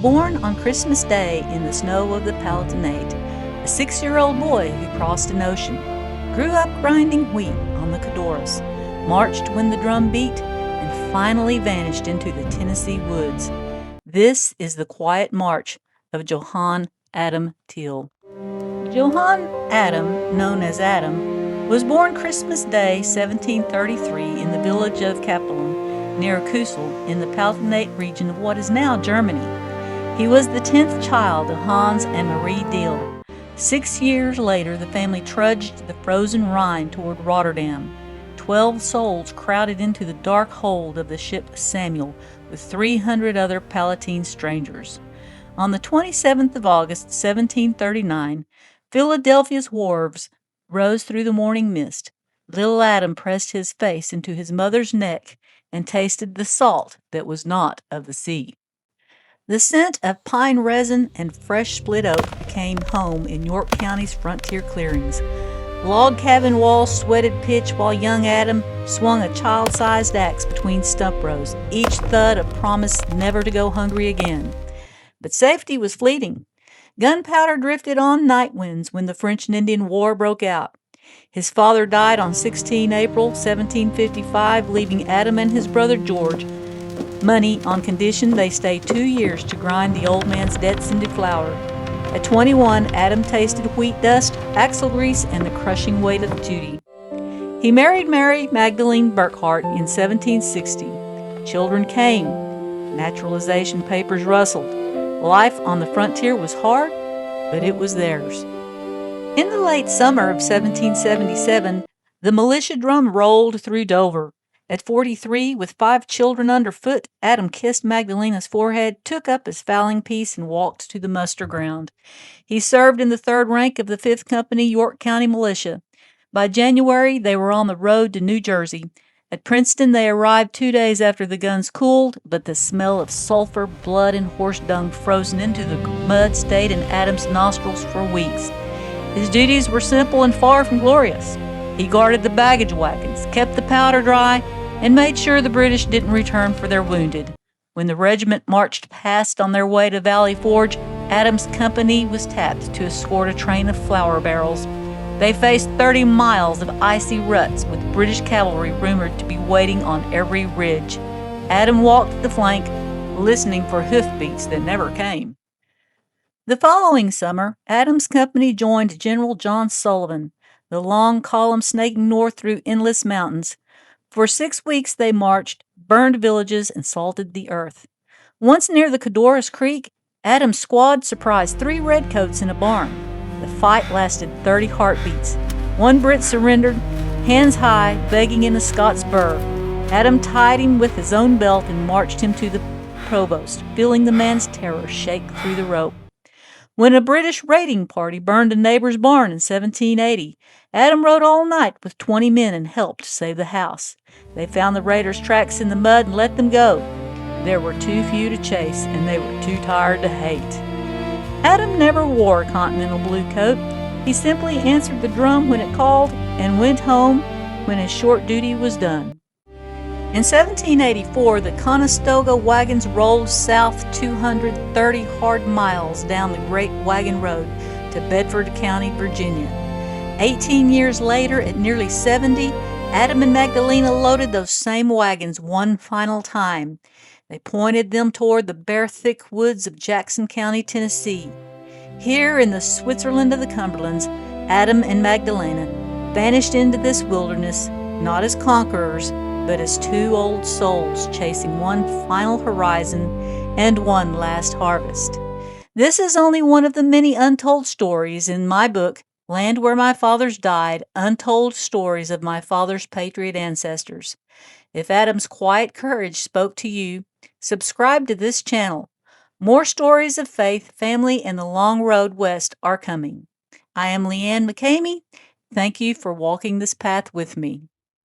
Born on Christmas Day in the snow of the Palatinate, a 6-year-old boy who crossed an ocean, grew up grinding wheat on the Codorus, marched when the drum beat, and finally vanished into the Tennessee woods. This is the quiet march of Johan Adam Teal. Johan Adam, known as Adam, was born Christmas Day 1733 in the village of Kappeln, near Kassel, in the Palatinate region of what is now Germany. He was the 10th child of Hans and Marie Teal. 6 years later, the family trudged the frozen Rhine toward Rotterdam. 12 souls crowded into the dark hold of the ship Samuel with 300 other Palatine strangers. On the 27th of August, 1739, Philadelphia's wharves rose through the morning mist. Little Adam pressed his face into his mother's neck and tasted the salt that was not of the sea. The scent of pine resin and fresh split oak came home in York County's frontier clearings. Log cabin walls sweated pitch while young Adam swung a child-sized axe between stump rows, each thud a promise never to go hungry again. But safety was fleeting. Gunpowder drifted on night winds when the French and Indian War broke out. His father died on 16 April 1755, leaving Adam and his brother George money on condition they stay 2 years to grind the old man's debts into flour. At 21, Adam tasted wheat dust, axle grease, and the crushing weight of duty. He married Mary Magdalene Burkhart in 1760. Children came. Naturalization papers rustled. Life on the frontier was hard, but it was theirs. In the late summer of 1777, the militia drum rolled through Dover. At 43, with 5 children underfoot, Adam kissed Magdalena's forehead, took up his fowling piece, and walked to the muster ground. He served in the 3rd rank of the 5th Company York County Militia. By January, they were on the road to New Jersey. At Princeton, they arrived 2 days after the guns cooled, but the smell of sulfur, blood, and horse dung frozen into the mud stayed in Adam's nostrils for weeks. His duties were simple and far from glorious. He guarded the baggage wagons, kept the powder dry, and made sure the British didn't return for their wounded. When the regiment marched past on their way to Valley Forge, Adam's company was tapped to escort a train of flour barrels. They faced 30 miles of icy ruts with British cavalry rumored to be waiting on every ridge. Adam walked the flank, listening for hoofbeats that never came. The following summer, Adam's company joined General John Sullivan, the long column snaking north through endless mountains. For 6 weeks they marched, burned villages, and salted the earth. Once near the Codorus Creek, Adam's squad surprised 3 redcoats in a barn. The fight lasted 30 heartbeats. 1 Brit surrendered, hands high, begging in a Scots burr. Adam tied him with his own belt and marched him to the provost, feeling the man's terror shake through the rope. When a British raiding party burned a neighbor's barn in 1780, Adam rode all night with 20 men and helped save the house. They found the raiders' tracks in the mud and let them go. There were too few to chase, and they were too tired to hate. Adam never wore a continental blue coat. He simply answered the drum when it called and went home when his short duty was done. In 1784, the Conestoga wagons rolled south 230 hard miles down the Great Wagon Road to Bedford County, Virginia. 18 years later, at nearly 70, Adam and Magdalena loaded those same wagons one final time. They pointed them toward the bare, thick woods of Jackson County, Tennessee. Here in the Switzerland of the Cumberlands, Adam and Magdalena vanished into this wilderness, not as conquerors, but as 2 old souls chasing one final horizon and one last harvest. This is only one of the many untold stories in my book, Land Where My Fathers Died, Untold Stories of My Father's Patriot Ancestors. If Adam's quiet courage spoke to you, subscribe to this channel. More stories of faith, family, and the long road west are coming. I am LeAnne McCamey. Thank you for walking this path with me.